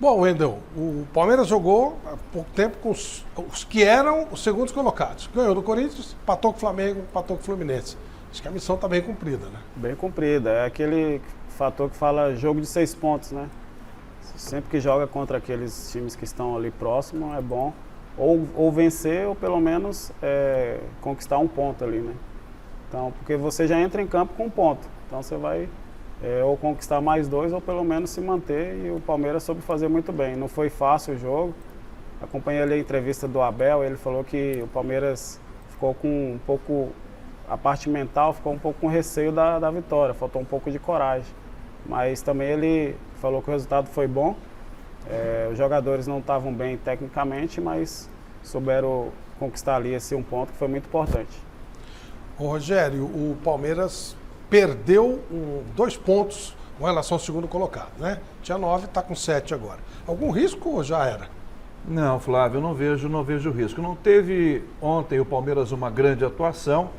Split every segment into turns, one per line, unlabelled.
Bom, Wendel, o Palmeiras jogou há pouco tempo com os que eram os segundos colocados. Ganhou do Corinthians, empatou com o Flamengo, empatou com o Fluminense. Acho que a missão está bem cumprida, né?
Bem cumprida. É aquele fator que fala jogo de 6 pontos, né? Sempre que joga contra aqueles times que estão ali próximo, é bom. Ou vencer, ou pelo menos conquistar um ponto ali, né? Então, porque você já entra em campo com um ponto. Então você vai ou conquistar mais 2, ou pelo menos se manter. E o Palmeiras soube fazer muito bem. Não foi fácil o jogo. Acompanhei ali a entrevista do Abel, ele falou que o Palmeiras ficou com um pouco... A parte mental ficou um pouco com receio da vitória, faltou um pouco de coragem. Mas também ele falou que o resultado foi bom. Os jogadores não estavam bem tecnicamente, mas souberam conquistar ali esse um ponto que foi muito importante.
Ô, Rogério, o Palmeiras perdeu 2 pontos com relação ao segundo colocado, né? Tinha 9, está com 7 agora. Algum risco ou já era?
Não, Flávio, eu não vejo risco. Não teve ontem o Palmeiras uma grande atuação,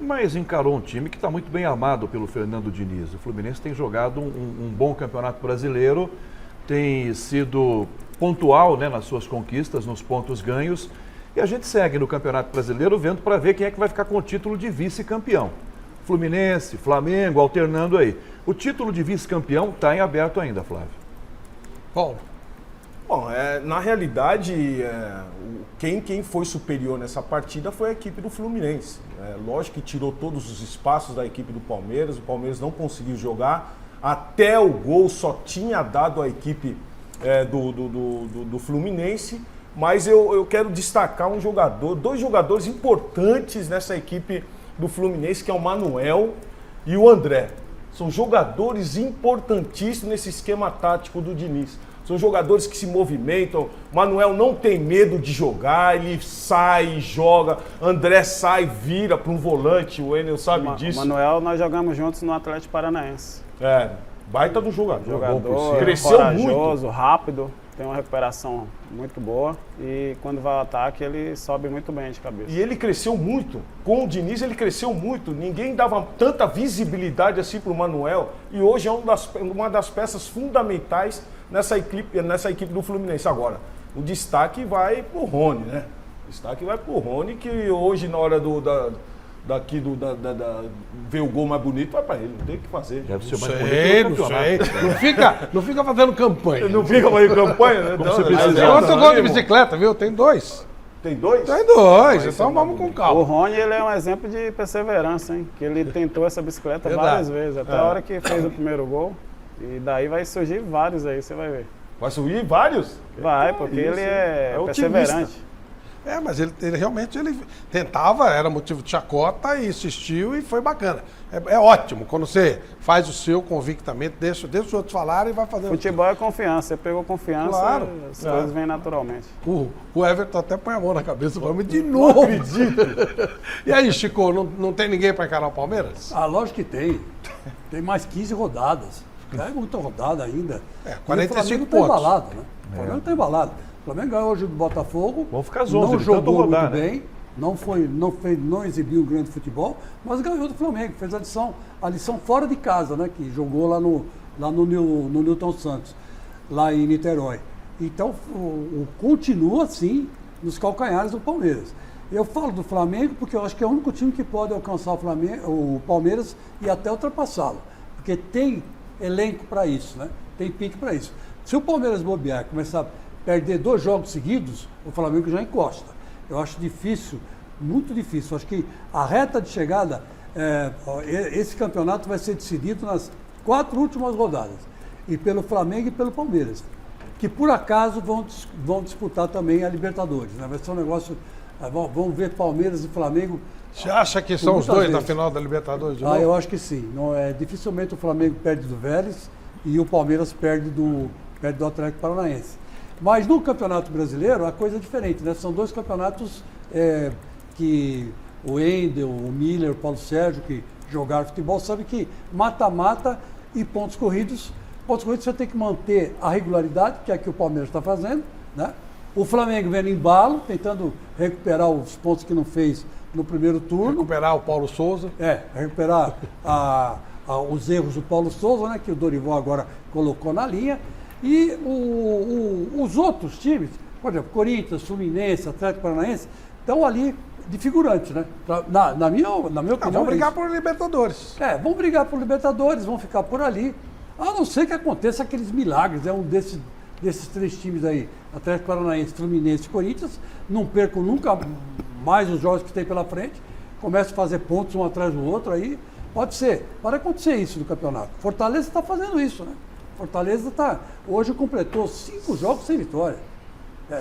mas encarou um time que está muito bem armado pelo Fernando Diniz. O Fluminense tem jogado um bom campeonato brasileiro, tem sido pontual, né, nas suas conquistas, nos pontos ganhos, e a gente segue no Campeonato Brasileiro vendo para ver quem é que vai ficar com o título de vice-campeão. Fluminense, Flamengo, alternando aí. O título de vice-campeão está em aberto ainda, Flávio.
Paulo.
Bom, na realidade, quem foi superior nessa partida foi a equipe do Fluminense. Lógico que tirou todos os espaços da equipe do Palmeiras, o Palmeiras não conseguiu jogar. Até o gol só tinha dado a equipe do Fluminense, mas eu quero destacar dois jogadores importantes nessa equipe do Fluminense, que é o Manuel e o André. São jogadores importantíssimos nesse esquema tático do Diniz. São jogadores que se movimentam. Manuel não tem medo de jogar, ele sai, joga. André sai, vira para um volante, o Enel sabe disso.
Manuel, nós jogamos juntos no Atlético Paranaense.
Baita do jogador.
Cresceu corajoso, muito. Rápido, tem uma recuperação muito boa e quando vai ao ataque ele sobe muito bem de cabeça.
E ele cresceu muito, com o Diniz ele cresceu muito, ninguém dava tanta visibilidade assim para o Manuel e hoje é uma das peças fundamentais nessa equipe do Fluminense. Agora, o destaque vai para o Rony, né? O destaque vai para o Rony, que hoje na hora ver o gol mais bonito, vai para ele, não tem o que fazer.
Deve ser mais bonito do campeonato.
Não fica fazendo campanha.
Não fica fazendo campanha, né?
Outro gol de bicicleta, viu? Tem 2.
Tem 2?
Tem 2, então vamos com calma.
O Rony, ele é um exemplo de perseverança, hein? Que ele tentou essa bicicleta várias vezes, até a hora que fez o primeiro gol. E daí vai surgir vários aí, você vai ver.
Vai surgir vários?
Vai, porque ele é perseverante.
Mas ele realmente tentava, era motivo de chacota e insistiu e foi bacana. É ótimo quando você faz o seu convictamente, deixa os outros falarem e vai fazendo.
Futebol é confiança, você pegou confiança, claro, as coisas vêm naturalmente.
O Everton até põe a mão na cabeça, vamos de novo. E aí, Chico, não tem ninguém para encarar o Palmeiras?
Lógico que tem. Tem mais 15 rodadas. É muita rodada ainda.
45 pontos.
Tá embalado, né? O Flamengo está embalado. O Flamengo ganhou hoje do Botafogo.
Vão ficar 11,
não jogou
rodar,
muito bem, não exibiu um grande futebol, mas ganhou do Flamengo, fez a lição fora de casa, né? Que jogou lá no Newton Santos, lá em Niterói. Então, continua assim nos calcanhares do Palmeiras. Eu falo do Flamengo porque eu acho que é o único time que pode alcançar o Palmeiras e até ultrapassá-lo. Porque tem elenco para isso, né? Tem pique para isso. Se o Palmeiras bobear começar a perder 2 jogos seguidos, o Flamengo já encosta. Eu acho difícil, muito difícil. Eu acho que a reta de chegada, esse campeonato vai ser decidido nas 4 últimas rodadas. E pelo Flamengo e pelo Palmeiras. Que por acaso vão disputar também a Libertadores, né? Vai ser um negócio... Vamos ver Palmeiras e Flamengo.
Você acha que são os dois na final da Libertadores de novo?
Eu acho que sim. Dificilmente o Flamengo perde do Vélez e o Palmeiras perde do Atlético Paranaense. Mas no Campeonato Brasileiro a coisa é diferente, né? São 2 campeonatos que o Wendel, o Miller, o Paulo Sérgio, que jogaram futebol, sabe que mata-mata e pontos corridos você tem que manter a regularidade, que é a que o Palmeiras está fazendo, né? O Flamengo vem no embalo, tentando recuperar os pontos que não fez no primeiro turno.
Recuperar o Paulo Souza.
Recuperar os erros do Paulo Souza, né, que o Dorival agora colocou na linha. E os outros times, por exemplo, Corinthians, Fluminense, Atlético Paranaense, estão ali de figurantes, né? Na minha opinião.
Vão brigar
é isso.
por Libertadores.
Vão brigar por Libertadores, vão ficar por ali. A não ser que aconteça aqueles milagres, um desses três times aí, Atlético Paranaense, Fluminense e Corinthians, não percam nunca mais os jogos que tem pela frente, começam a fazer pontos um atrás do outro, aí pode ser. Pode acontecer isso no campeonato. Fortaleza está fazendo isso, né? Fortaleza hoje completou 5 jogos sem vitória.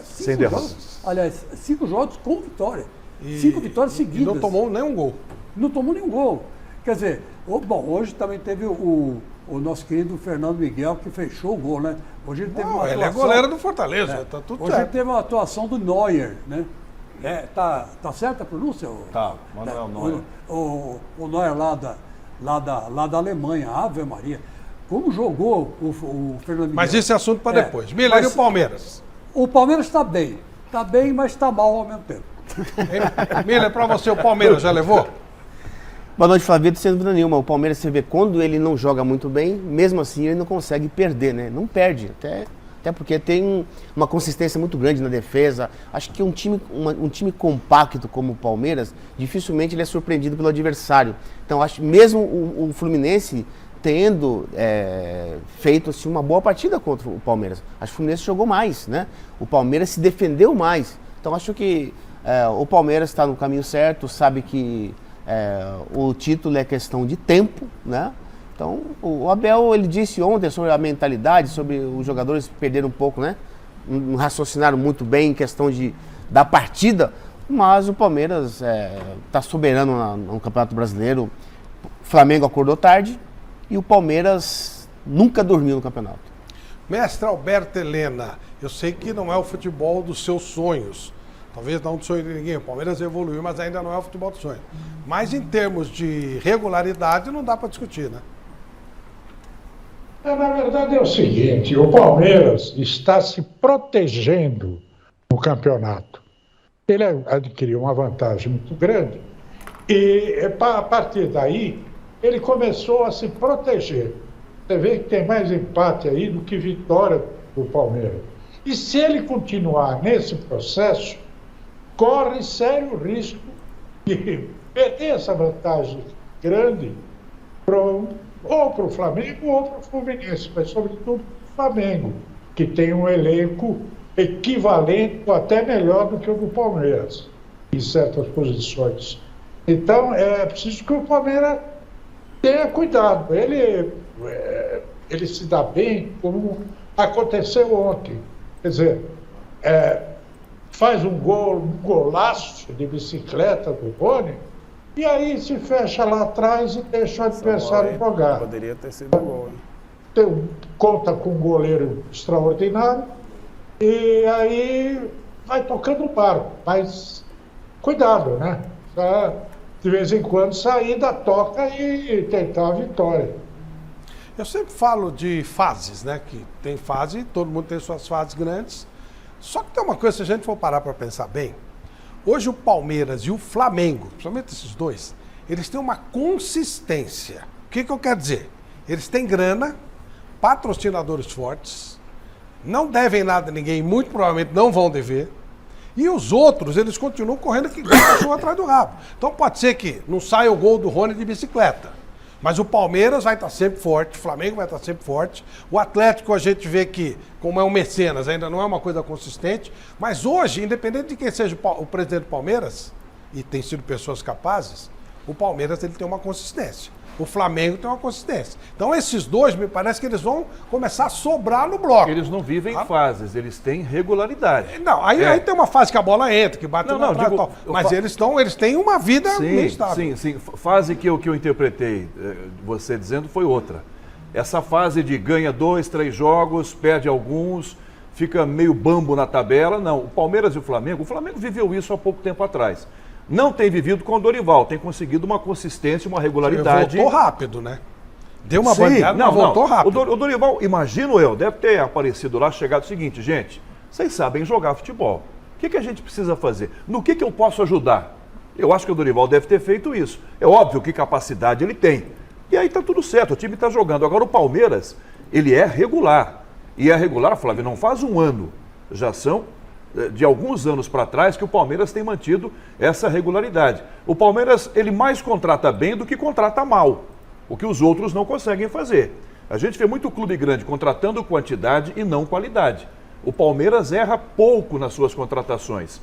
Sem derrota.
Aliás, 5 jogos com vitória. 5 vitórias seguidas.
E não tomou nenhum gol.
Não tomou nenhum gol. Quer dizer, hoje também teve o nosso querido Fernando Miguel, que fechou o gol, né? Hoje ele teve uma atuação...
Ele é goleiro do Fortaleza, tá tudo
Hoje
certo.
ele teve uma atuação do Neuer, né? Tá certa a pronúncia?
Tá, Manuel Neuer.
O Neuer lá da Alemanha, Ave Maria. Como jogou o Fernando Miguel.
Mas esse é assunto para depois. Miller, e o Palmeiras?
O Palmeiras está bem. Está bem, mas está mal ao mesmo tempo.
Miller, para você, o Palmeiras já levou?
Boa noite, Flávio. Sem dúvida nenhuma. O Palmeiras, você vê, quando ele não joga muito bem, mesmo assim ele não consegue perder, né? Não perde, até porque tem uma consistência muito grande na defesa. Acho que um time compacto como o Palmeiras, dificilmente ele é surpreendido pelo adversário. Então, acho mesmo o Fluminense tendo feito assim, uma boa partida contra o Palmeiras. Acho que o Fluminense jogou mais, né? O Palmeiras se defendeu mais. Então, acho que o Palmeiras está no caminho certo, sabe que o título é questão de tempo, né? Então, o Abel, ele disse ontem sobre a mentalidade, sobre os jogadores perderam um pouco, né? Não raciocinaram muito bem em questão da partida, mas o Palmeiras está soberano no Campeonato Brasileiro. O Flamengo acordou tarde e o Palmeiras nunca dormiu no campeonato.
Mestre Alberto Helena, eu sei que não é o futebol dos seus sonhos. Talvez não do sonho de ninguém. O Palmeiras evoluiu, mas ainda não é o futebol do sonho. Mas em termos de regularidade, não dá para discutir, né?
Na verdade é o seguinte, o Palmeiras está se protegendo no campeonato. Ele adquiriu uma vantagem muito grande e a partir daí ele começou a se proteger. Você vê que tem mais empate aí do que vitória do Palmeiras. E se ele continuar nesse processo, corre sério risco de perder essa vantagem grande ou para o Flamengo ou para o Fluminense, mas sobretudo para o Flamengo, que tem um elenco equivalente ou até melhor do que o do Palmeiras, em certas posições. Então, é preciso que o Palmeiras tenha cuidado. Ele se dá bem, como aconteceu ontem. Quer dizer, faz um golaço de bicicleta do Rony, e aí se fecha lá atrás e deixa o adversário jogar.
Poderia ter sido gol, hein?
Conta com um goleiro extraordinário, e aí vai tocando o barco. Mas cuidado, né? De vez em quando sair da toca e tentar a vitória.
Eu sempre falo de fases, né? Que tem fase, todo mundo tem suas fases grandes. Só que tem uma coisa, se a gente for parar para pensar bem, hoje o Palmeiras e o Flamengo, principalmente esses dois, eles têm uma consistência. O que eu quero dizer? Eles têm grana, patrocinadores fortes, não devem nada a ninguém, muito provavelmente não vão dever, e os outros, eles continuam correndo que um atrás do rabo. Então pode ser que não saia o gol do Rony de bicicleta, mas o Palmeiras vai estar sempre forte, o Flamengo vai estar sempre forte, o Atlético a gente vê que, como é um mecenas, ainda não é uma coisa consistente, mas hoje, independente de quem seja o presidente do Palmeiras, e tem sido pessoas capazes, o Palmeiras ele tem uma consistência. O Flamengo tem uma consistência. Então esses dois, me parece que eles vão começar a sobrar no bloco.
Eles não vivem fases, eles têm regularidade.
Não, aí tem uma fase que a bola entra, que bate na trave e tal. Mas eles têm uma vida meio estável.
Sim. Fase que eu interpretei, você dizendo, foi outra. Essa fase de ganha 2, 3 jogos, perde alguns, fica meio bambo na tabela. Não, o Palmeiras e o Flamengo viveu isso há pouco tempo atrás. Não tem vivido com o Dorival, tem conseguido uma consistência, uma regularidade.
Voltou rápido, né? Deu uma bandeada, mas voltou rápido.
O Dorival, imagino eu, deve ter aparecido lá, chegado o seguinte, gente, vocês sabem jogar futebol. O que a gente precisa fazer? No que eu posso ajudar? Eu acho que o Dorival deve ter feito isso. É óbvio que capacidade ele tem. E aí tá tudo certo, o time está jogando. Agora o Palmeiras, ele é regular. E é regular, Flávio, não faz um ano, já são de alguns anos para trás que o Palmeiras tem mantido essa regularidade. O Palmeiras, ele mais contrata bem do que contrata mal, o que os outros não conseguem fazer. A gente vê muito clube grande contratando quantidade e não qualidade. O Palmeiras erra pouco nas suas contratações.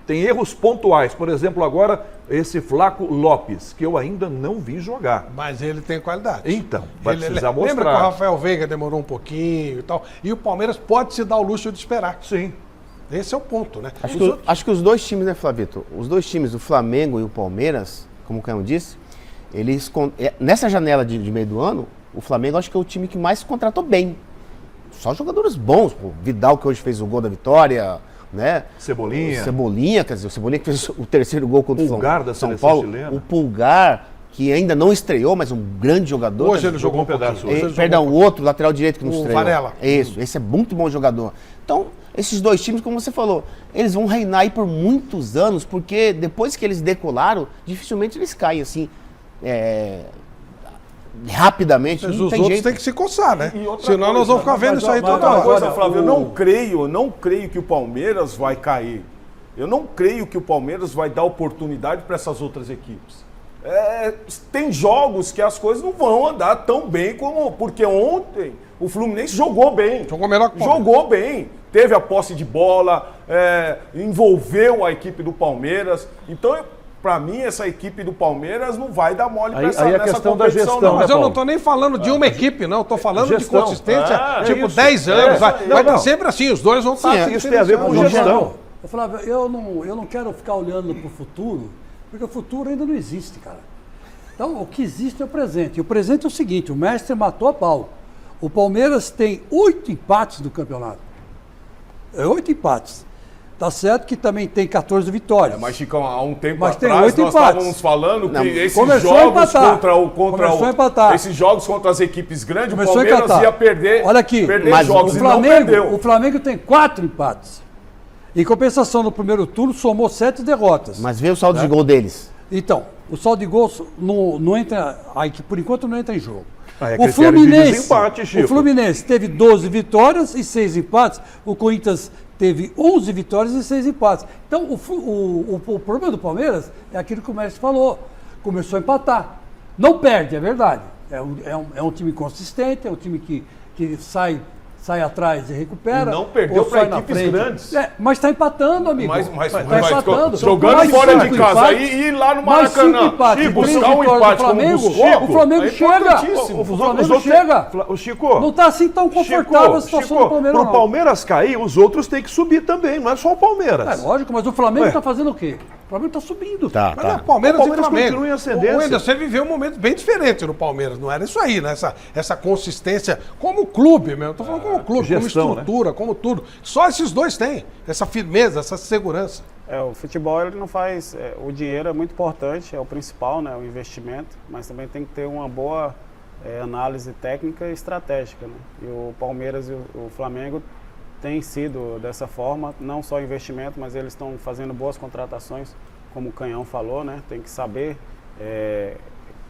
Tem erros pontuais, por exemplo, agora esse Flaco Lopes, que eu ainda não vi jogar.
Mas ele tem qualidade.
Então, vai precisar
Lembra
mostrar.
que o Rafael Veiga demorou um pouquinho e tal? E o Palmeiras pode se dar o luxo de esperar.
Sim.
Esse é o ponto, né?
Acho que os dois times, né, Flavito? Os dois times, o Flamengo e o Palmeiras, como o Caio disse, eles, nessa janela de meio do ano, o Flamengo acho que é o time que mais contratou bem. Só jogadores bons, pô. Vidal, que hoje fez o gol da vitória, né?
Cebolinha,
quer dizer, o Cebolinha que fez o terceiro gol contra o
Pulgar da
São
seleção
Paulo.
chilena.
O Pulgar, que ainda não estreou, mas um grande jogador.
Hoje ele jogou um
pedaço.
pouquinho. Hoje ele
Perdão,
jogou
o outro, lateral direito que não
O
estreou.
Varela.
Isso, esse é muito bom jogador. Então, esses dois times, como você falou, eles vão reinar aí por muitos anos, porque depois que eles decolaram, dificilmente eles caem assim, rapidamente.
Mas
Não
os
tem
outros
jeito.
têm que se coçar, né?
E outra
Senão nós
coisa,
vamos ficar vendo
mas,
isso aí
mas,
toda
Outra
hora.
coisa, Flávio, eu não creio que o Palmeiras vai cair. Eu não creio que o Palmeiras vai dar oportunidade para essas outras equipes. Tem jogos que as coisas não vão andar tão bem como... Porque ontem o Fluminense jogou bem.
Jogou melhor que o Palmeiras.
Jogou bem. Teve a posse de bola, envolveu a equipe do Palmeiras. Então, para mim, essa equipe do Palmeiras não vai dar mole
Aí-
nessa
aí a questão da
competição,
gestão,
não.
Mas eu não
Paulo?
estou nem falando de uma equipe, não. Eu estou falando
Gestão.
de consistência, tipo
isso.
10 anos. Vai
Não,
estar
não.
sempre assim, os dois vão estar
Sim,
assim.
isso tem a ver com
sempre assim.
gestão.
Flávio, eu não quero ficar olhando para o futuro, porque o futuro ainda não existe, cara. Então, o que existe é o presente. E o presente é o seguinte, o mestre matou a pau. O Palmeiras tem 8 empates no campeonato. 8 empates. Tá certo que também tem 14 vitórias.
Mas, Chicão, há um tempo
Mas tem
atrás
8
nós
empates.
estávamos falando que
Não,
esses
começou a
jogos
empatar. Começou a empatar.
esses jogos contra as equipes grandes,
Começou
o
a
Palmeiras
encatar.
ia perder,
Olha aqui,
perder
mas
jogos
o
e não
Flamengo,
perdeu.
o Flamengo tem 4 empates. Em compensação, no primeiro turno, somou 7 derrotas.
Mas vê o saldo de gol deles.
Então, o saldo de gols não entra, aí que por enquanto não entra em jogo.
É
O
critério de desempate, Chico.
o Fluminense teve 12 vitórias e 6 empates. O Corinthians teve 11 vitórias e 6 empates. Então, o problema do Palmeiras é aquilo que o mestre falou. Começou a empatar. Não perde, é verdade. É um time consistente, é um time que sai atrás e recupera.
E não perdeu
ou
pra
sai na
equipes
frente.
grandes.
Mas está empatando, amigo.
Mas
Tá empatando.
jogando
Mais
fora
5
de casa
empates,
e ir lá no
mais 5
Maracanã.
empates,
Chico,
3
buscar um
vitórias
empate
do
como
Flamengo,
buscou,
o Flamengo
é
chega.
importantíssimo.
O Flamengo chega.
O Chico,
Não está assim tão confortável a situação do Palmeiras,
pro
não.
Palmeiras cair, os outros têm que subir também, não é só o Palmeiras.
É lógico, mas o Flamengo
Ué.
está fazendo o quê? O Flamengo está subindo.
Tá,
Mas é Palmeiras,
O Palmeiras
e Flamengo.
continua em ascendência.
O Anderson viveu um momento bem diferente no Palmeiras, não era isso aí, né? Essa consistência como clube mesmo. Estou falando como clube,
Gestão,
como estrutura, como tudo. Só esses dois têm, essa firmeza, essa segurança.
O futebol ele não faz. O dinheiro é muito importante, é o principal, né? O investimento, mas também tem que ter uma boa análise técnica e estratégica, né? E o Palmeiras e o Flamengo têm sido dessa forma, não só investimento, mas eles estão fazendo boas contratações, como o Canhão falou, né? Tem que saber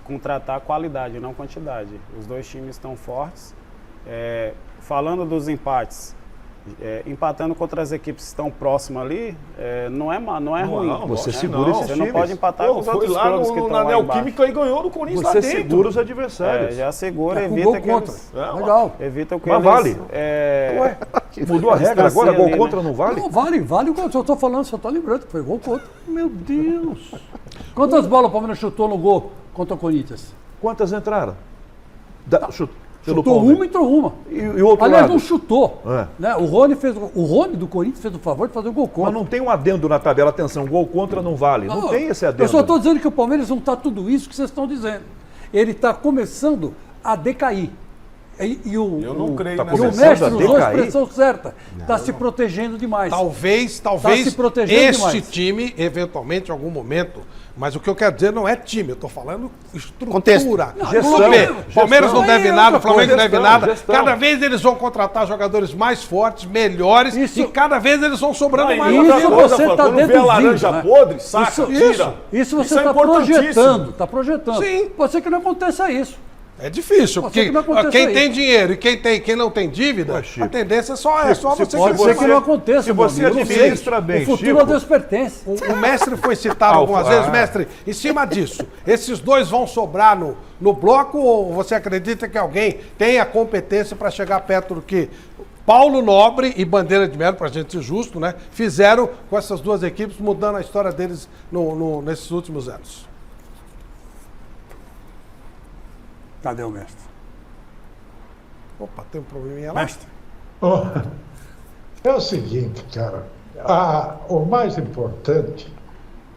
contratar qualidade, não quantidade. Os dois times estão fortes. Falando dos empates, empatando contra as equipes que estão próximas ali, não é ruim.
Você
né?
segura esses
Você não
times.
pode empatar com os
Foi
outros
lá
clubes que
no,
estão
na
lá embaixo.
Neoquímica e ganhou do Corinthians lá
Você
dentro.
segura os adversários.
Já segura,
Tá com
evita
gol
que
contra.
eles...
Legal.
Evita o que
Mas
eles...
vale. Mudou a regra agora, gol
ali,
contra
né?
não vale?
Não, vale o gol. Só estou falando, só estou lembrando que foi gol contra. Meu Deus. Quantas bolas o Palmeiras chutou no gol contra o Corinthians?
Quantas entraram? Pelo
Chutou
Palmeiras.
uma, entrou uma.
E o outro
Aliás,
lado?
não chutou.
É.
Né? O Rony do Corinthians fez o favor de fazer o gol contra.
Mas não tem um adendo na tabela, atenção, gol contra não vale. Não tem esse adendo.
Eu só estou dizendo que o Palmeiras não está tudo isso que vocês estão dizendo. Ele está começando a decair.
Eu não creio
tá
E o
começando
mestre
a
usou a
decair?
expressão certa. Está se protegendo demais.
Talvez
se protegendo
este
demais.
time, eventualmente, em algum momento, mas o que eu quero dizer não é time, eu estou falando estrutura.
Contexto.
Não,
Gestão.
Clube.
Gestão.
Palmeiras não
Aí
deve
é
nada, o
outra
Flamengo não
coisa.
deve nada.
Gestão.
Cada vez eles vão contratar jogadores mais fortes, melhores,
Isso-
e cada vez eles vão sobrando
Aí,
mais.
outra
Isso
coisa,
você
Fábio,
tá
quando vê a
deduzindo,
laranja
né?
podre, saca,
Isso-
tira.
Isso você
é
está
importantíssimo.
projetando, Pode ser que não aconteça isso.
É difícil,
Pode ser
porque
que não aconteça
quem
aí.
tem dinheiro e quem não tem dívida,
Ué, Chico.
a tendência é só
Chico,
você
se
Pode ser que não aconteça,
se
meu
você
amigo, eu não sei.
administra bem,
O futuro
Chico,
a Deus pertence.
O mestre foi citado algumas vezes, mestre, em cima disso, esses dois vão sobrar no bloco ou você acredita que alguém tem a competência para chegar perto do que Paulo Nobre e Bandeira de Melo, para a gente ser justo, né, fizeram com essas duas equipes, mudando a história deles nesses últimos anos?
Cadê o mestre?
Opa, tem um probleminha lá?
Mestre.
Oh, é o seguinte, cara. O mais importante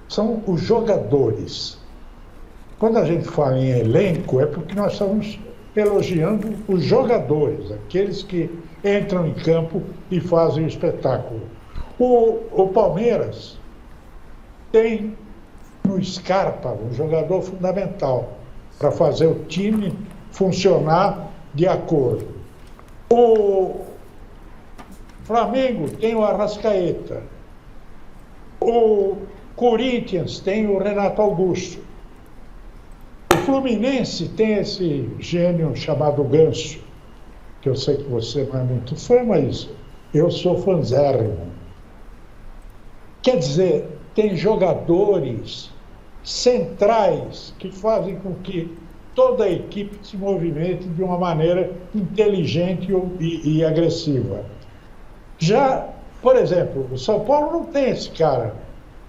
são os jogadores. Quando a gente fala em elenco, é porque nós estamos elogiando os jogadores, aqueles que entram em campo e fazem o espetáculo. O Palmeiras tem no Scarpa um jogador fundamental para fazer o time funcionar de acordo. O Flamengo tem o Arrascaeta. O Corinthians tem o Renato Augusto. O Fluminense tem esse gênio chamado Ganso, que eu sei que você não é muito fã, mas eu sou fãzérrimo. Quer dizer, tem jogadores centrais que fazem com que toda a equipe se movimente de uma maneira inteligente e agressiva. Já, por exemplo, o São Paulo não tem esse cara.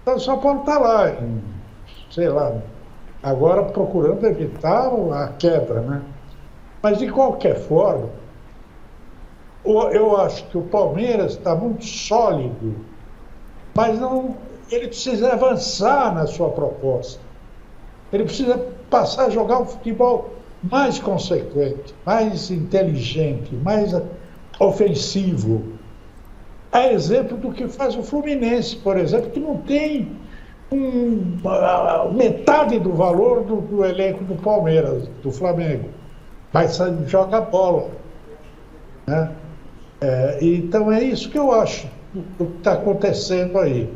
Então, o São Paulo está lá, sei lá, agora procurando evitar a queda, né? Mas, de qualquer forma, eu acho que o Palmeiras está muito sólido, mas não, ele precisa avançar na sua proposta. Ele precisa passar a jogar um futebol mais consequente, mais inteligente, mais ofensivo. É exemplo do que faz o Fluminense, por exemplo, que não tem metade do valor do elenco do Palmeiras, do Flamengo, mas joga bola, né? Então é isso que eu acho que está acontecendo aí.